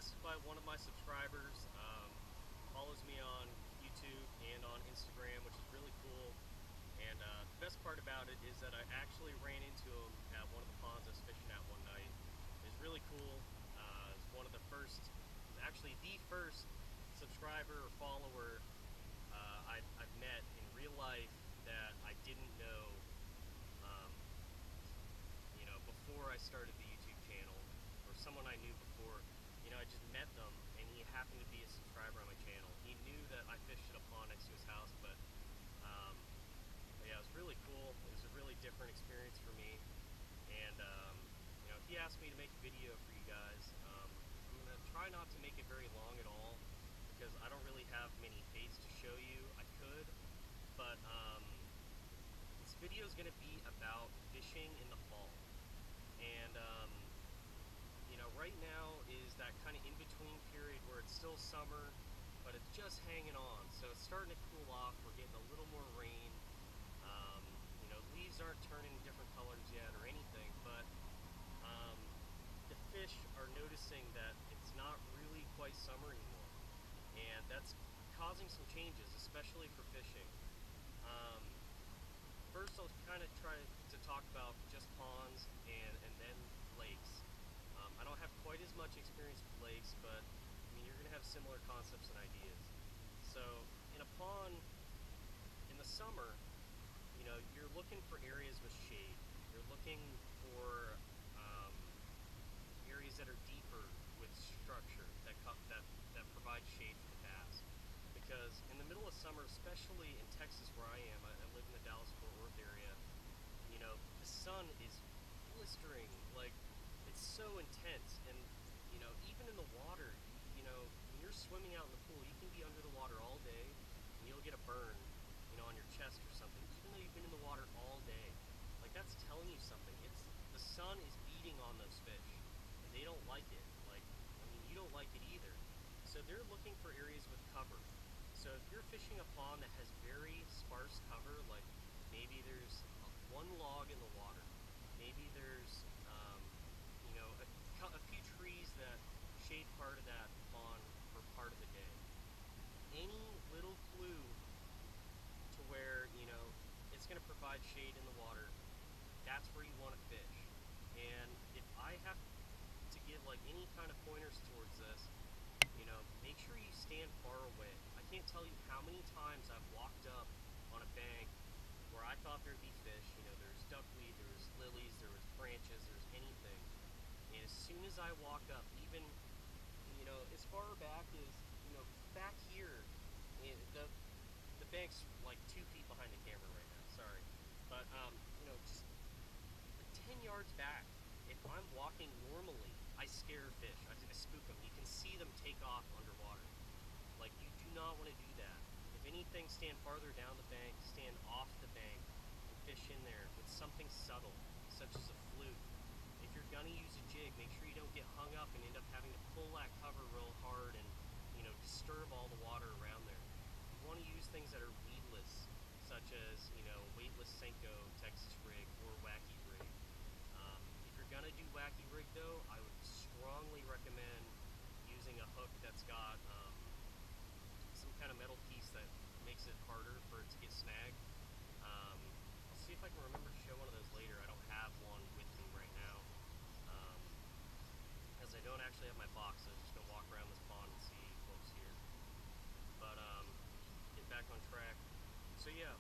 requested by one of my subscribers. Follows me on YouTube and on Instagram, which is really cool. And the best part about it is that I actually ran into him at one of the ponds I was fishing at one night. It was really cool. It's one of the first, actually the first subscriber or follower I've met in real life that I didn't know, before I started the YouTube channel, or someone I knew before. I just met them, and he happened to be a subscriber on my channel. He knew that I fished at a pond next to his house, but yeah, it was really cool. It was a really different experience for me, and he asked me to make a video for you guys. I'm gonna try not to make it very long at all, because I don't really have many baits to show you. I could, but this video is gonna be about fishing in the fall. And right now is that kind of in-between period where it's still summer, but it's just hanging on. So it's starting to cool off. We're getting a little more rain. Leaves aren't turning different colors yet or anything, but the fish are noticing that it's not really quite summer anymore. And that's causing some changes, especially for fishing. First, I'll kind of try to talk about just ponds and then lakes. I don't have quite as much experience with lakes, but you're going to have similar concepts and ideas. So in a pond, in the summer, you're looking for areas with shade. You're looking for areas that are deeper with structure that provide shade for the bass. Because in the middle of summer, especially in Texas where I am, I live in the Dallas-Fort Worth area, the sun is blistering, like, it's so intense, and, even in the water, when you're swimming out in the pool, you can be under the water all day, and you'll get a burn, on your chest or something, even though you've been in the water all day. Like, that's telling you something. The sun is beating on those fish, and they don't like it. Like, you don't like it either. So they're looking for areas with cover. So if you're fishing a pond that has very sparse cover, like maybe there's one log in the water, maybe there's a few trees that shade part of that pond for part of the day. Any little clue to where it's going to provide shade in the water, that's where you want to fish. And if I have to give like any kind of pointers towards this, make sure you stand far away. I can't tell you how many times I've walked up on a bank where I thought there'd be fish. There's duckweed, there was lilies, there was branches, there's anything. And as soon as I walk up, even, as far back as, back here, the bank's like 2 feet behind the camera right now, sorry. But, just 10 yards back, if I'm walking normally, I scare fish. I spook them. You can see them take off underwater. Like, you do not want to do that. If anything, stand farther down the bank, stand off the bank, and fish in there with something subtle, such as a fluke. If you're gonna use a jig, make sure you don't get hung up and end up having to pull that cover real hard and, disturb all the water around there. You want to use things that are weedless, such as, weightless Senko, Texas rig, or wacky rig. If you're gonna do wacky rig though, I would strongly recommend using a hook that's got some kind of metal piece that makes it harder for it to get snagged. I'll see if I can remember to show one of those later. I don't have one with me right now, as I don't actually have my box. So I'm just gonna walk around this pond and see what's here. But get back on track. So yeah,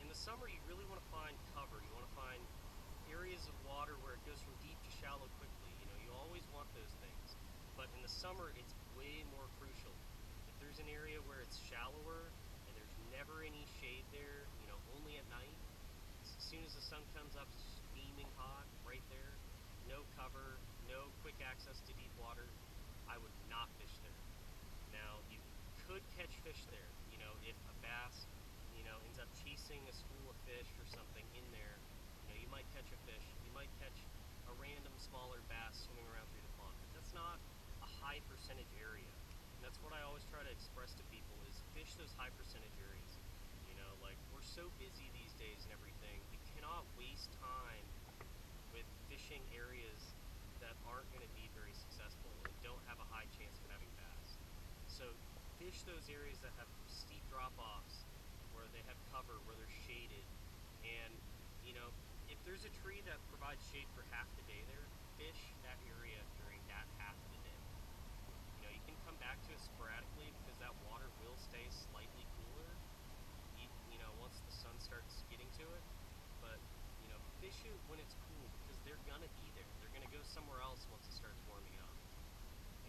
in the summer you really want to find cover. You want to find areas of water where it goes from deep to shallow quickly. You always want those things. But in the summer, it's way more crucial. If there's an area where it's shallower and there's never any shade there, only at night, as soon as the sun comes up, steaming hot right there, no cover, no quick access to deep water, I would not fish there. Now, you could catch fish there. If a bass, ends up chasing a school of fish or something in there, you might catch a fish. You might catch a random smaller bass swimming around through the pond. But that's not a high percentage area. And that's what I always try to express to people is fish those high percentage areas. Like, we're so busy these days and everything. You cannot waste time with fishing areas that aren't going to be very successful. In don't have a high chance of having bass. So fish those areas that have steep drop-offs, where they have cover, where they're shaded, and you know, if there's a tree that provides shade for half the day there, fish that area during that half of the day. You know, you can come back to it sporadically because that water will stay slightly cooler, you know, once the sun starts getting to it. But, you know, fish it when it's cool because they're gonna be there. They're gonna go somewhere else once it starts warming up.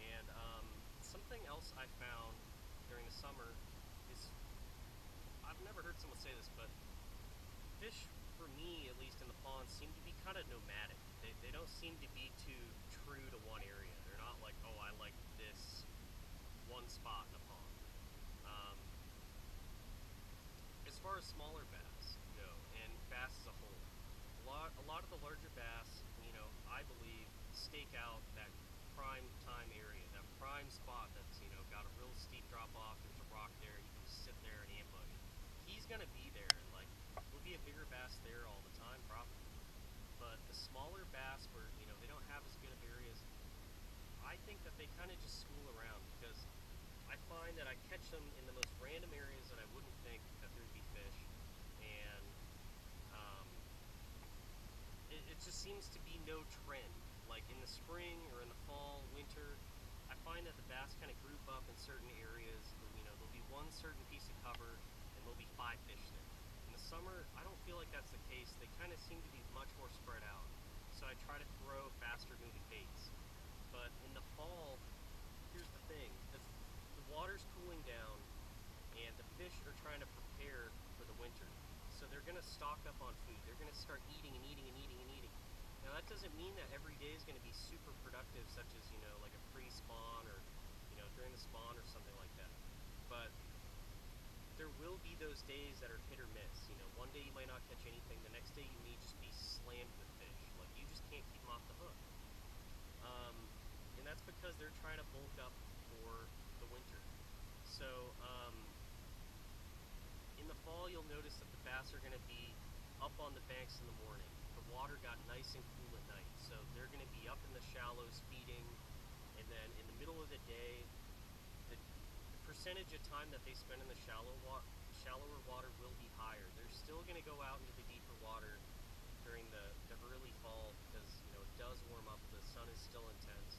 And something else I found during the summer is, I've never heard someone say this, but fish, for me at least in the pond, seem to be kind of nomadic. They don't seem to be too true to one area. They're not like, oh, I like this one spot in a pond. As far as smaller bass go, and bass as a whole, a lot of the larger bass, you know, I believe, stake out that prime time area, that prime spot that's, you know, got a real steep drop off, there's a rock there, you can just sit there and ambush. He's gonna be there, and like, there'll be a bigger bass there all the time, probably. But the smaller bass where, you know, they don't have as good of areas, I think that they kind of just school around, because I find that I catch them in the most random areas that I wouldn't think that there'd be fish, and it just seems to be no trend. Like in the spring or in the fall, winter, I find that the bass kind of group up in certain areas. You know, there'll be one certain piece of cover, and there'll be 5 fish there. In the summer, I don't feel like that's the case. They kind of seem to be much more spread out. So I try to throw faster moving baits. But in the fall, here's the thing: the water's cooling down, and the fish are trying to prepare for the winter. So they're going to stock up on food. They're going to start eating and eating and eating and eating. Now that doesn't mean that every day is going to be super productive, such as, you know, like a pre-spawn or, you know, during the spawn or something like that. But there will be those days that are hit or miss. You know, one day you might not catch anything. The next day you may just be slammed with fish. Like, you just can't keep them off the hook. And that's because they're trying to bulk up for the winter. So, in the fall, you'll notice that the bass are going to be up on the banks in the morning. The water got nice and cool at night, so they're going to be up in the shallows feeding, and then in the middle of the day, the percentage of time that they spend in the shallower water will be higher. They're still going to go out into the deeper water during the early fall because, you know, it does warm up, the sun is still intense.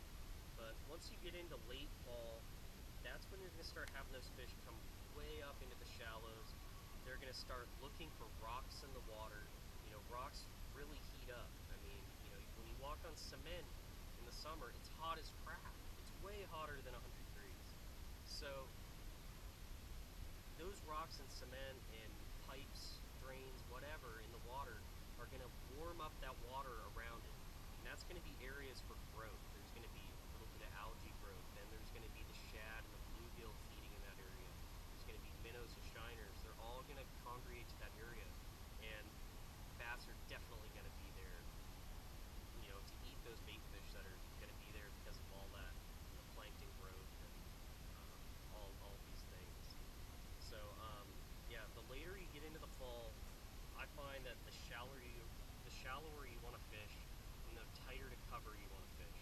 But once you get into late fall, that's when you're going to start having those fish come way up into the shallows. They're going to start looking for rocks in the water. You know, rocks really heat up. I mean, you know, when you walk on cement in the summer, it's hot as crap. It's way hotter than 100 degrees. So those rocks and cement and pipes, drains, whatever in the water are going to warm up that water around it. And that's going to be areas for growth. There's going to be a little bit of algae growth. Then there's going to be the shad and the bluegill feeding in that area. There's going to be minnows and shiners. They're all going to congregate to that area. And bass are definitely going to be there, you know, to eat those bait fish that are going to be there because of all that, you know, plankton growth and all these things. So, yeah, the later you get into the fall, I find that the shallower you want to fish, and the tighter to cover you want to fish.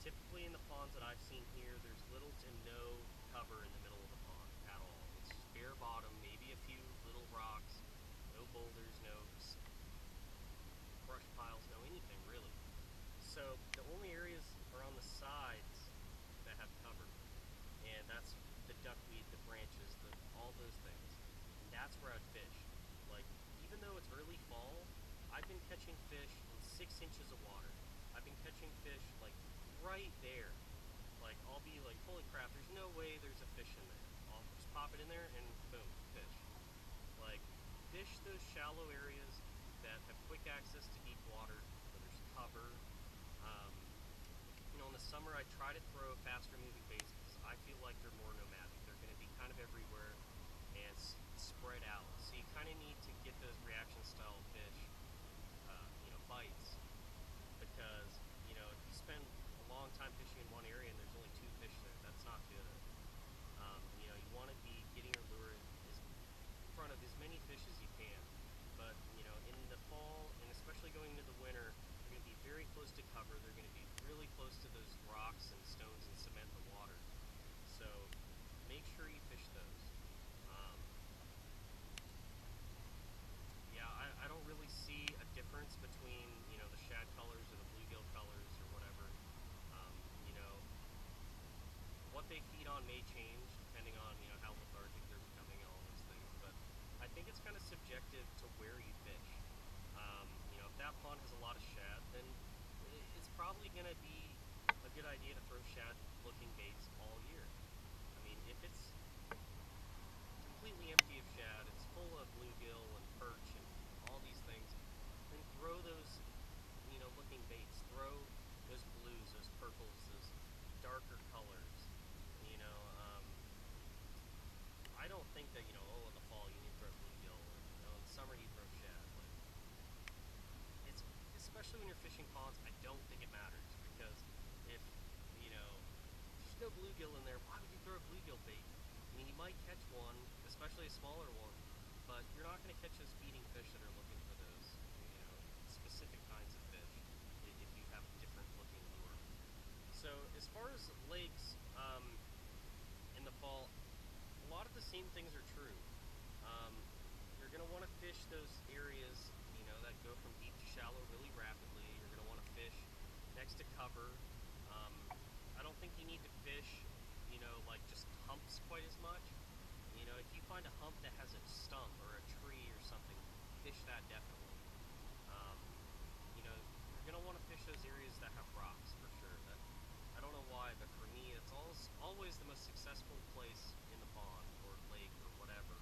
Typically in the ponds that I've seen here, there's little to no cover in the middle of the pond at all. It's just bare bottom, maybe a few little rocks, no boulders, no brush piles, no anything really. So the only areas are on the sides that have cover, and that's the duckweed, the branches, all those things. And that's where I'd fish. Like, even though it's early fall, I've been catching fish in 6 inches of water. I've been catching fish like right there. Like, I'll be like, holy crap, there's no way there's a fish in there. I'll just pop it in there and boom, fish. Like, fish those shallow areas that have quick access to deep water, where there's cover. You know, in the summer I try to throw faster moving baits because I feel like they're more nomadic. They're going to be kind of everywhere and spread out. So you kind of need to get those reaction style fish, you know, bites, because, you know, if you spend a long time fishing in one area and there's only 2 fish there, that's not good. You know, you want to be getting your lure in front of as many fish as you can. But, you know, in the fall, and especially going into the winter, they're going to be very close to cover. They're going to be really close to those rocks and stones and cement that pond has a lot of shad, then it's probably going to be a good idea to throw shad-looking baits all year. I mean, if it's completely empty of shad, it's full of bluegill and perch and all these things, then throw those, looking baits. Throw those blues, those purples, those darker colors. You know, I don't think that, in the fall you need to throw bluegill, or, in the summer you throw shad. Like, it's, especially when you're fishing ponds, I don't think it matters, because if, there's no bluegill in there, why would you throw a bluegill bait? I mean, you might catch one, especially a smaller one, but you're not going to catch those feeding fish that are looking for those, specific kinds of fish if you have a different looking lure. So as far as lakes in the fall, a lot of the same things are true. You're going to want to fish those areas, that go from deep to shallow really rapidly. You're going to want to fish next to cover. I don't think you need to fish, like just humps quite as much. If you find a hump that has a stump or a tree or something, fish that definitely. You're going to want to fish those areas that have rocks for sure. I don't know why, but for me, it's always the most successful place in the pond or lake or whatever.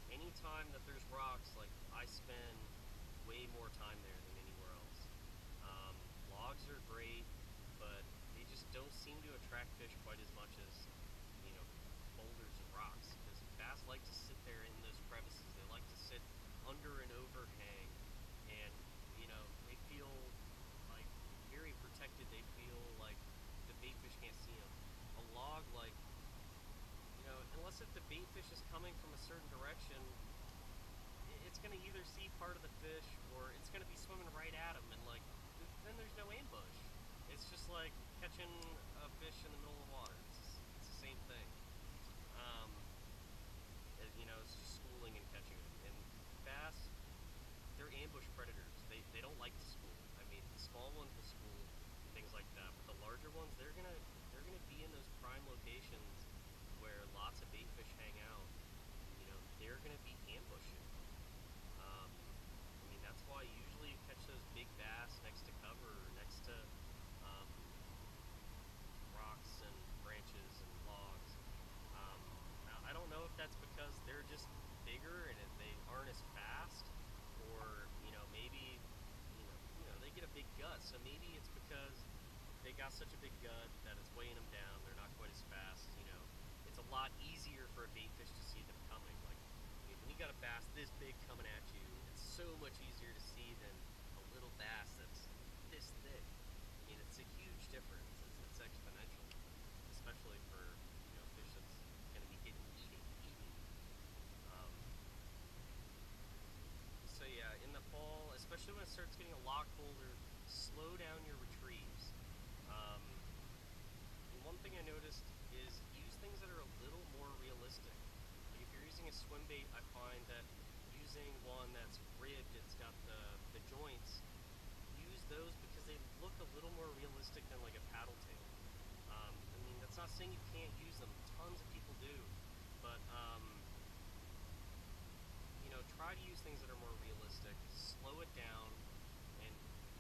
Anytime that there's rocks, like, I spend way more time there than anywhere else. Logs are great, but they just don't seem to attract fish quite as much as, boulders and rocks, because bass like to sit there in those crevices. They like to sit under an overhang, and, they feel like very protected. They feel like the bait fish can't see them. A log, like, unless if the bait fish is coming from a certain direction, it's going to either see part of the fish or it's going to be swimming right at them, and like, then there's no ambush. It's just like catching a fish in the middle of the water. It's the same thing. It's just schooling and catching them. And bass, they're ambush predators. They don't like to school. I mean, the small ones will school, things like that, but the larger ones, they're gonna be in those prime locations where lots of bait fish hang out. They're gonna be ambushing. I mean, that's why usually you catch those big bass next to cover, or next to rocks and branches and logs. Now, I don't know if that's because they're just bigger and they aren't as fast, or maybe they get a big gut, so maybe it's because they got such a big gut that it's weighing them down. They're not quite as fast. It's a lot easier for a bait fish to see them coming. Like, when you got a bass this big coming at you, it's so much easier to see than a little bass that's this thick. I mean, it's a huge difference. It's exponential, especially for fish that's going to be eating. So yeah, in the fall, especially when it starts getting a lot colder, slow down your retrieves. And one thing I noticed is use things that are a little more realistic. Like, if you're using a swim bait, I find that using one that's ribbed, it's got the joints, use those because they look a little more realistic than like a paddle tail. I mean, that's not saying you can't use them. Tons of people do, but try to use things that are more realistic. Slow it down and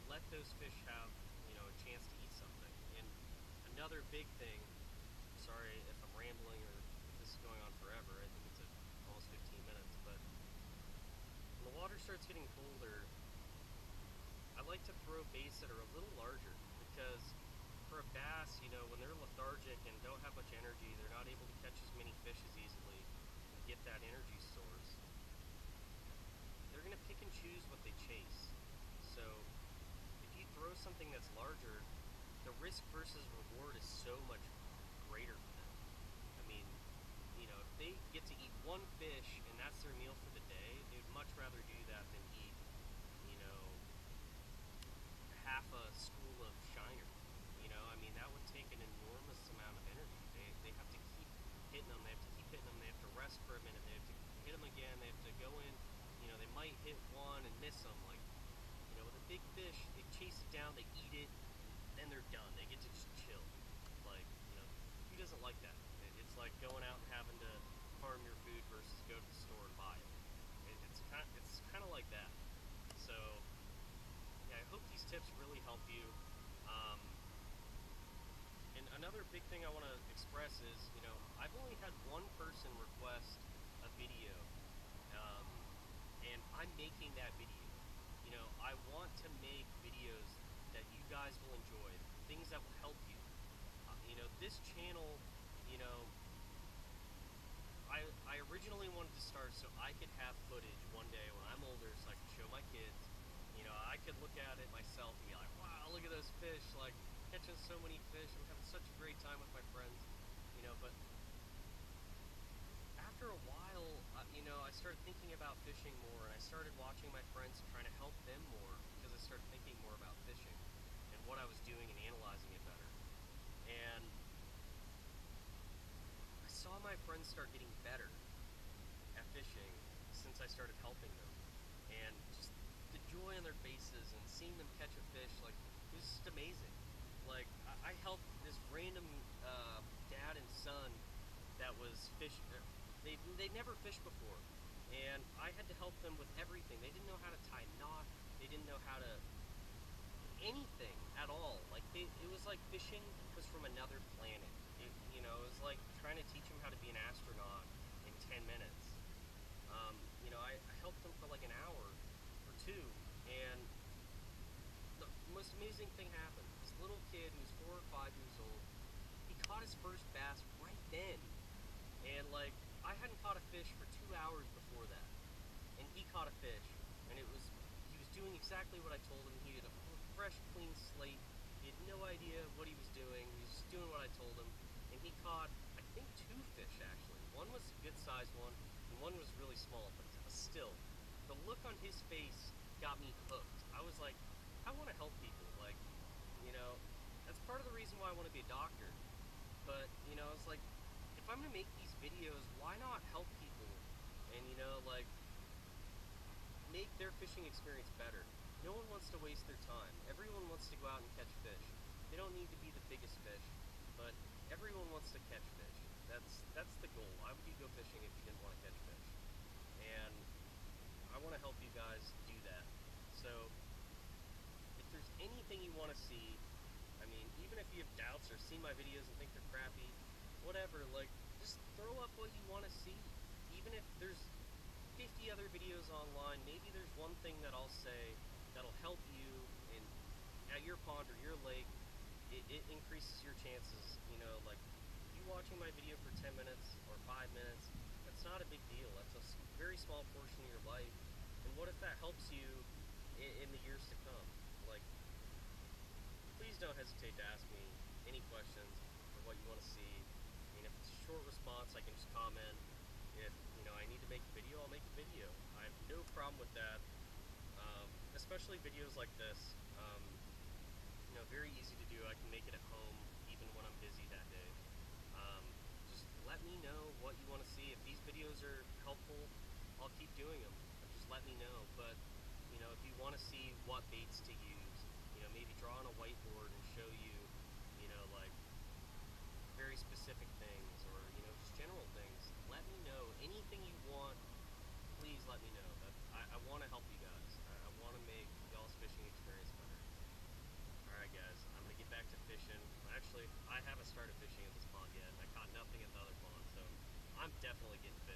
let those fish have a chance to eat something. And another big thing, sorry if I'm rambling or if this is going on forever, I think it's almost 15 minutes, but when the water starts getting colder, I like to throw baits that are a little larger, because for a bass, when they're lethargic and don't have much energy, they're not able to catch as many fish as easily and get that energy source. They're going to pick and choose what they chase. So if you throw something that's larger, the risk versus reward is so much greater for them. I mean, if they get to eat one fish and that's their meal for the day, they'd much rather do that than eat, half a school of shiner. I mean, that would take an enormous amount of energy. They have to keep hitting them. They have to keep hitting them. They have to rest for a minute. They have to hit them again. They have to go in. They might hit one and miss them. Like, with a big fish, they chase it down, they eat it, then they're done. They get to just chill. Like, who doesn't like that? It's like going out and having to farm your food versus go to the store and buy it. It's kind of like that. So these tips really help you. Um, and another big thing I want to express is, I've only had one person request a video, um, and I'm making that video. I want to make videos that you guys will enjoy, things that will help you. This channel, you know, I originally wanted to start so I could have footage one day when I'm older, so I could show my kids. I could look at it myself and be like, wow, look at those fish, like catching so many fish. I'm having such a great time with my friends, but after a while, I started thinking about fishing more, and I started watching my friends trying to help them more because I started thinking more about fishing and what I was doing and analyzing it better. And I saw my friends start getting better at fishing since I started helping them, and just the joy on their faces and seeing them catch a fish, like, it was just amazing. Like, I helped this random dad and son that was fishing. They'd never fished before, and I had to help them with everything. They didn't know how to tie a knot. They didn't know how to anything at all. Like, it was like fishing was from another planet. It was like trying to teach them how to be an astronaut in 10 minutes. I helped them for like an hour or two, and the most amazing thing happened. This little kid who was 4 or 5 years old, he caught his first bass right then. And like, I hadn't caught a fish for 2 hours before that, and he caught a fish, and he was doing exactly what I told him. He had a fresh, clean slate. He had no idea what he was doing. He was just doing what I told him, and he caught, I think, 2 fish actually. One was a good-sized one, and one was really small, but still, the look on his face got me hooked. I was like, I want to help people. Like, that's part of the reason why I want to be a doctor. But, it's like, if I'm going to make these videos, why not help people and, like, make their fishing experience better? No one wants to waste their time. Everyone wants to go out and catch fish. They don't need to be the biggest fish, but everyone wants to catch fish. That's the goal. Why would you go fishing if you didn't want to catch fish? And I want to help you guys do that. So if there's anything you want to see, I mean, even if you have doubts or see my videos and think they're crappy, whatever, like, just throw up what you want to see. Even if there's 50 other videos online, maybe there's one thing that I'll say that'll help you in at your pond or your lake. It increases your chances. Like, you watching my video for 10 minutes or 5 minutes, that's not a big deal. That's a very small portion of your life. And what if that helps you in the years to come? Like, please don't hesitate to ask me any questions or what you want to see. I mean, if it's a short response, I can just comment. If, I need to make a video, I'll make a video. I have no problem with that, especially videos like this. Very easy to do. I can make it at home, even when I'm busy that day. Just let me know what you want to see. If these videos are helpful, I'll keep doing them. Just let me know. But, if you want to see what baits to use, maybe draw on a whiteboard and show you, like, very specific things, or, just general things, let me know. Anything you want, please let me know. I want to help you guys. I want to make y'all's fishing experience better. Alright guys, I'm going to get back to fishing. Actually, I haven't started fishing at this pond yet. I caught nothing at the other pond, so I'm definitely getting fishing.